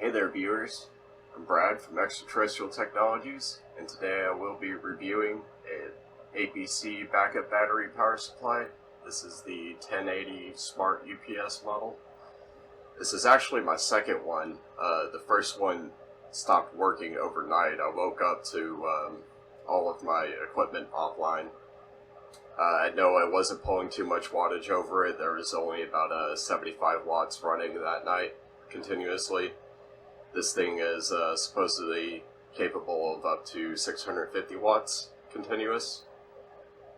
Hey there viewers, I'm Brad from Extraterrestrial Technologies, and today I will be reviewing an APC backup battery power supply. This is the 1080 SmartUPS model. This is actually my second one. The first one stopped working overnight. I woke up to all of my equipment offline. I know I wasn't pulling too much wattage over it. There was only about 75 watts running that night continuously. This thing is supposedly capable of up to 650 watts continuous.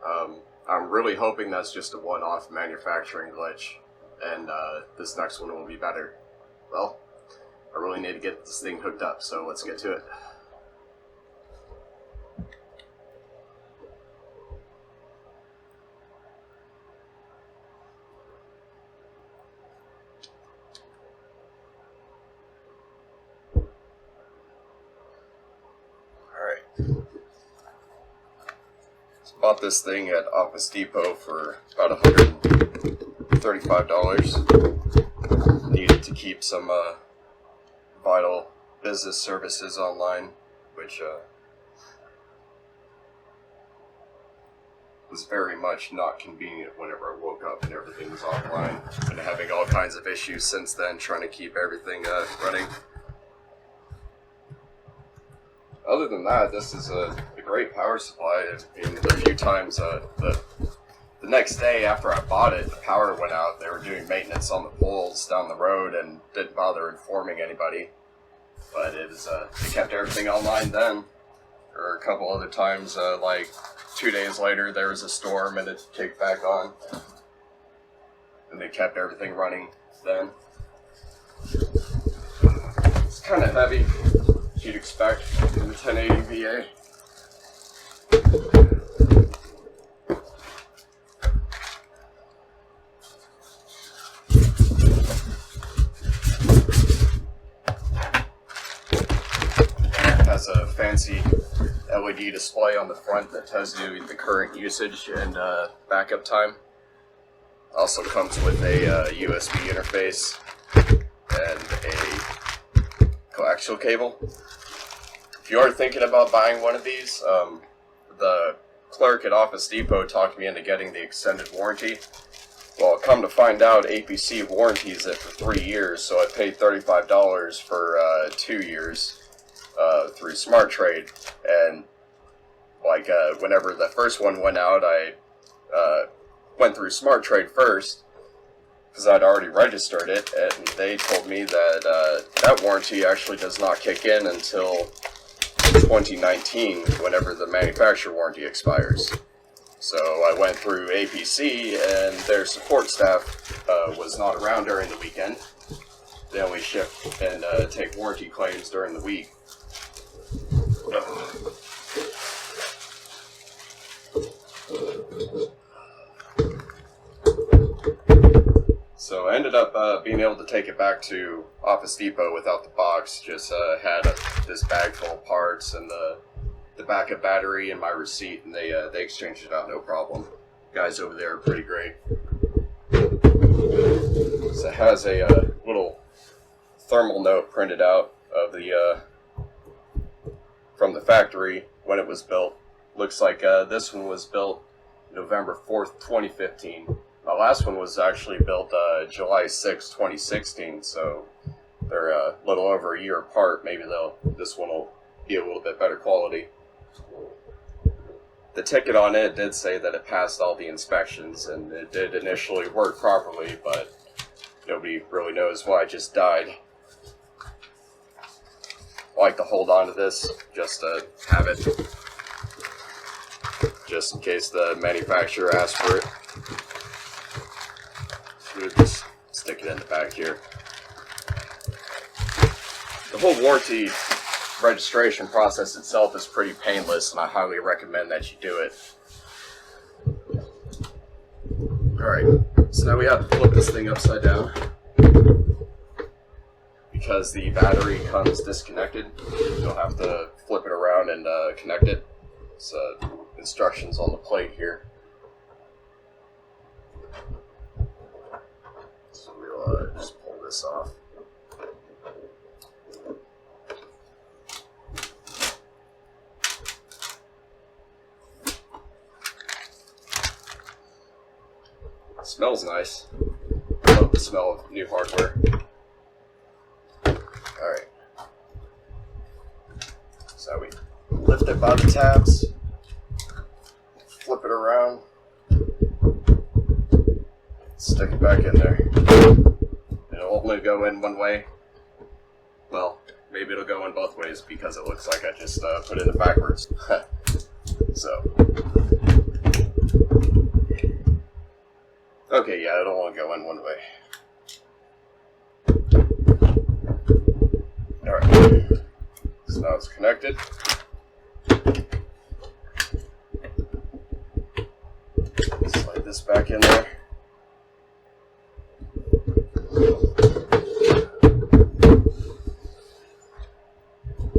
I'm really hoping that's just a one-off manufacturing glitch, and this next one will be better. Well, I really need to get this thing hooked up, so let's get to it. Bought this thing at Office Depot for about $135. Needed to keep some vital business services online, which was very much not convenient whenever I woke up and everything was offline. Been having all kinds of issues since then trying to keep everything running. Other than that, this is a great power supply. I mean, a few times the next day after I bought it, the power went out. They were doing maintenance on the poles down the road and didn't bother informing anybody. But it kept everything online then. Or a couple other times, like 2 days later, there was a storm and it kicked back on. And they kept everything running then. It's kind of heavy, as you'd expect in the 1080VA. Has a fancy LED display on the front that tells you the current usage and backup time. Also comes with a USB interface and a coaxial cable. If you are thinking about buying one of these, the clerk at Office Depot talked me into getting the extended warranty. Well, come to find out, APC warranties it for 3 years, so I paid $35 for 2 years through Smart Trade. And like whenever the first one went out, I went through Smart Trade first because I'd already registered it, and they told me that that warranty actually does not kick in until 2019, whenever the manufacturer warranty expires. So I went through APC, and their support staff was not around during the weekend. They only ship and take warranty claims during the week. So I ended up being able to take it back to Office Depot without the box. Just had this bag full of parts and the backup battery and my receipt, and they exchanged it out no problem. Guys over there are pretty great. So it has a little thermal note printed out of the from the factory when it was built. Looks like this one was built November 4th, 2015. My last one was actually built July 6th, 2016, so they're a little over a year apart. Maybe this one will be a little bit better quality. The ticket on it did say that it passed all the inspections, and it did initially work properly, but nobody really knows why it just died. I like to hold on to this just to have it, just in case the manufacturer asks for it. We'll just stick it in the back here. The whole warranty registration process itself is pretty painless, and I highly recommend that you do it. Alright, so now we have to flip this thing upside down because the battery comes disconnected. You'll have to flip it around and connect it. It's instructions on the plate here. So we'll just pull this off. Smells nice. Love the smell of new hardware. Alright. So we lift it by the tabs, flip it around, stick it back in there. It'll only go in one way. Well, maybe it'll go in both ways because it looks like I just put it in backwards. So. Okay, yeah, it'll only go in one way. Alright. So now it's connected. Slide this back in there.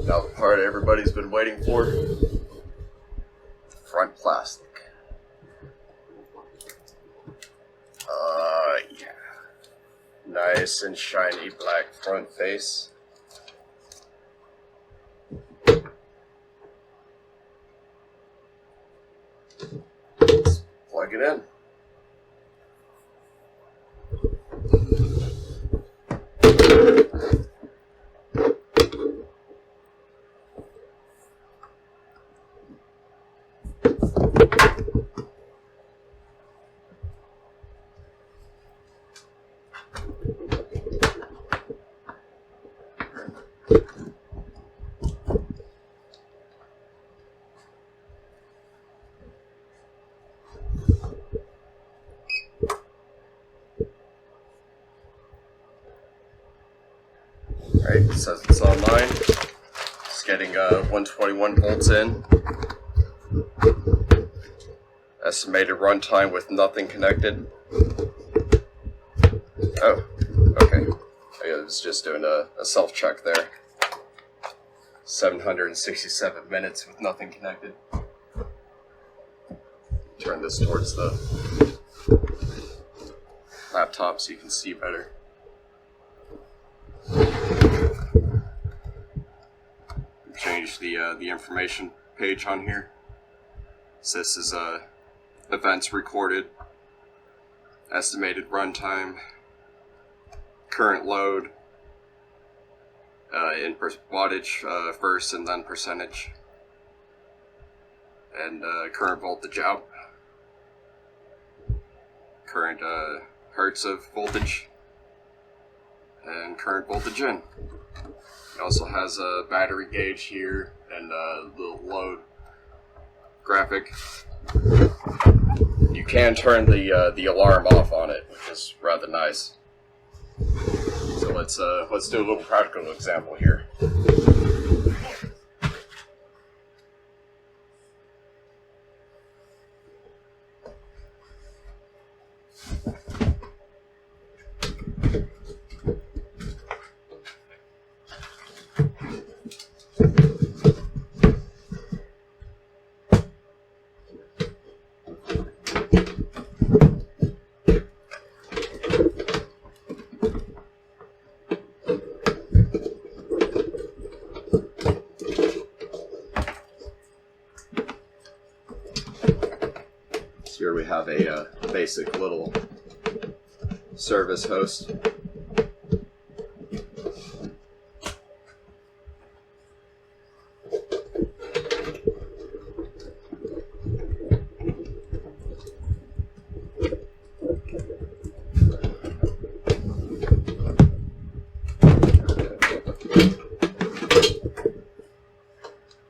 Now the part everybody's been waiting for. Front plastic. Yeah. Nice and shiny black front face. Let's plug it in. Alright, it says it's online. Just getting 121 volts in. Estimated runtime with nothing connected. Oh, okay. I was just doing a self-check there. 767 minutes with nothing connected. Turn this towards the laptop so you can see better. Change the information page on here. So this is events recorded, estimated runtime, current load, in wattage first and then percentage, and current voltage out, current hertz of voltage, and current voltage in. It also has a battery gauge here and a little load graphic. You can turn the alarm off on it, which is rather nice. So let's do a little practical example here. Here we have a basic little service host.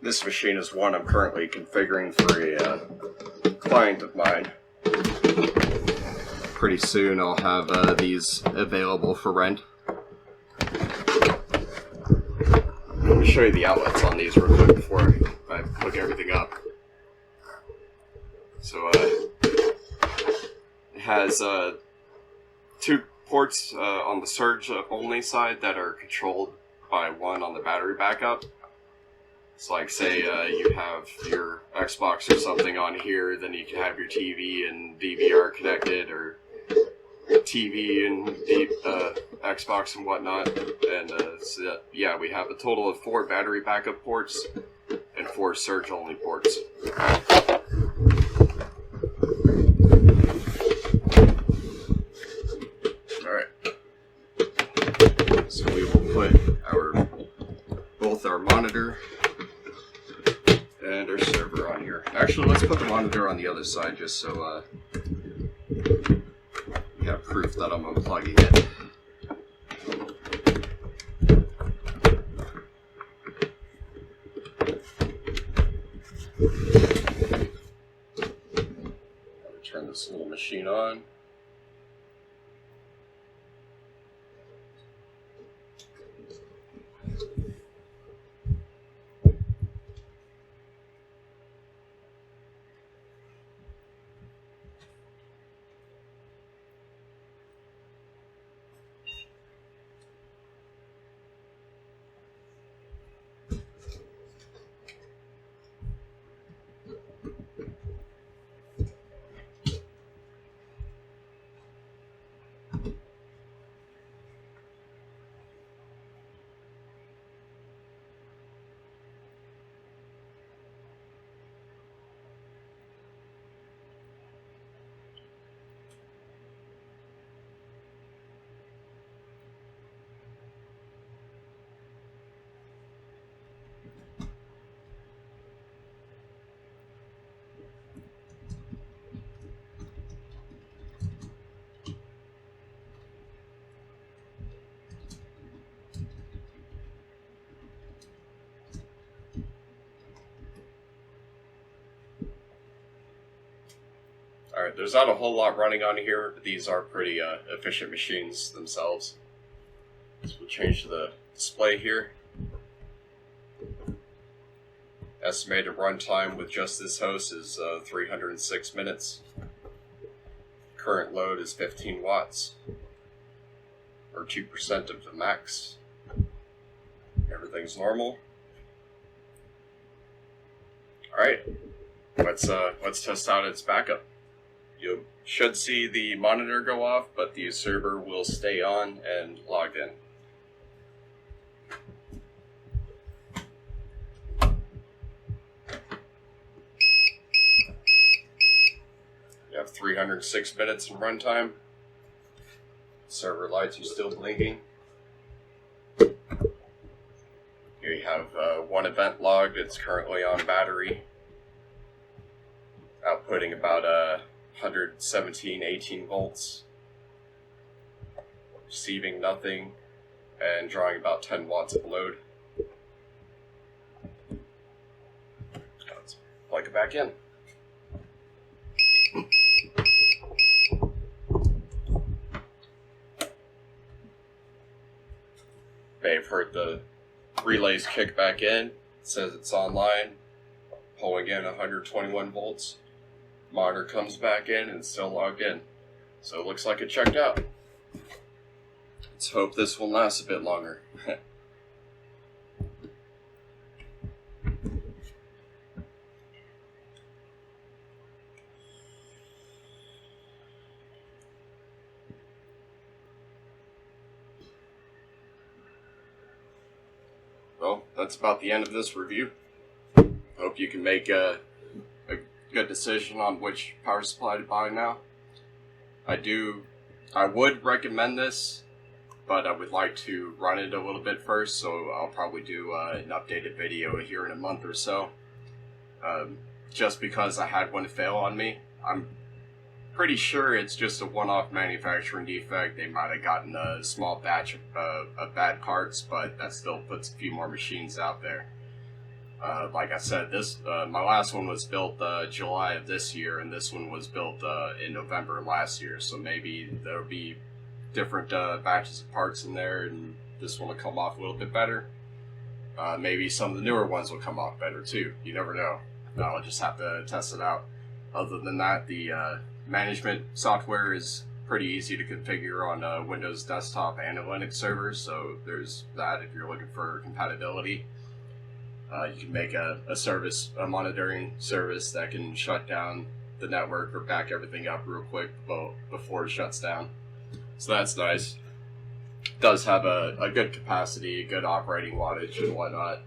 This machine is one I'm currently configuring for a client of mine. Pretty soon I'll have these available for rent. Let me show you the outlets on these real quick before I hook everything up. So it has two ports on the surge only side that are controlled by one on the battery backup. It's like, say you have your Xbox or something on here, then you can have your TV and DVR connected, or TV and Xbox and whatnot. And so yeah, we have a total of 4 battery backup ports and 4 surge only ports. And our server on here. Actually, let's put the monitor on the other side just so we have proof that I'm unplugging it. Turn this little machine on. Alright, there's not a whole lot running on here, but these are pretty efficient machines themselves. So we'll change the display here. Estimated runtime with just this host is 306 minutes. Current load is 15 watts, or 2% of the max. Everything's normal. Alright, let's test out its backup. You should see the monitor go off, but the server will stay on and logged in. You have 306 minutes in runtime. Server lights are still blinking. Here you have one event logged. It's currently on battery, outputting about 117, 18 volts, receiving nothing, and drawing about 10 watts of load. Let's plug it back in. May have heard the relays kick back in. It says it's online, pulling in 121 volts. Monitor comes back in and still logged in. So it looks like it checked out. Let's hope this will last a bit longer. Well, that's about the end of this review. Hope you can make a good decision on which power supply to buy now. I would recommend this, but I would like to run it a little bit first, so I'll probably do an updated video here in a month or so. Just because I had one fail on me. I'm pretty sure it's just a one-off manufacturing defect. They might have gotten a small batch of bad parts, but that still puts a few more machines out there. Like I said, my last one was built July of this year, and this one was built in November last year. So maybe there'll be different batches of parts in there, and this one will come off a little bit better. Maybe some of the newer ones will come off better too. You never know. I'll just have to test it out. Other than that, the management software is pretty easy to configure on Windows desktop and a Linux server. So there's that if you're looking for compatibility. You can make a monitoring service that can shut down the network or back everything up real quick before it shuts down. So that's nice. It does have a good capacity, good operating wattage and whatnot.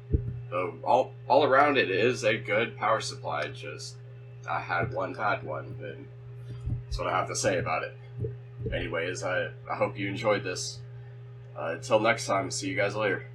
So all around it is a good power supply. Just I had one bad one, and that's what I have to say about it. Anyways, I hope you enjoyed this. Until next time, see you guys later.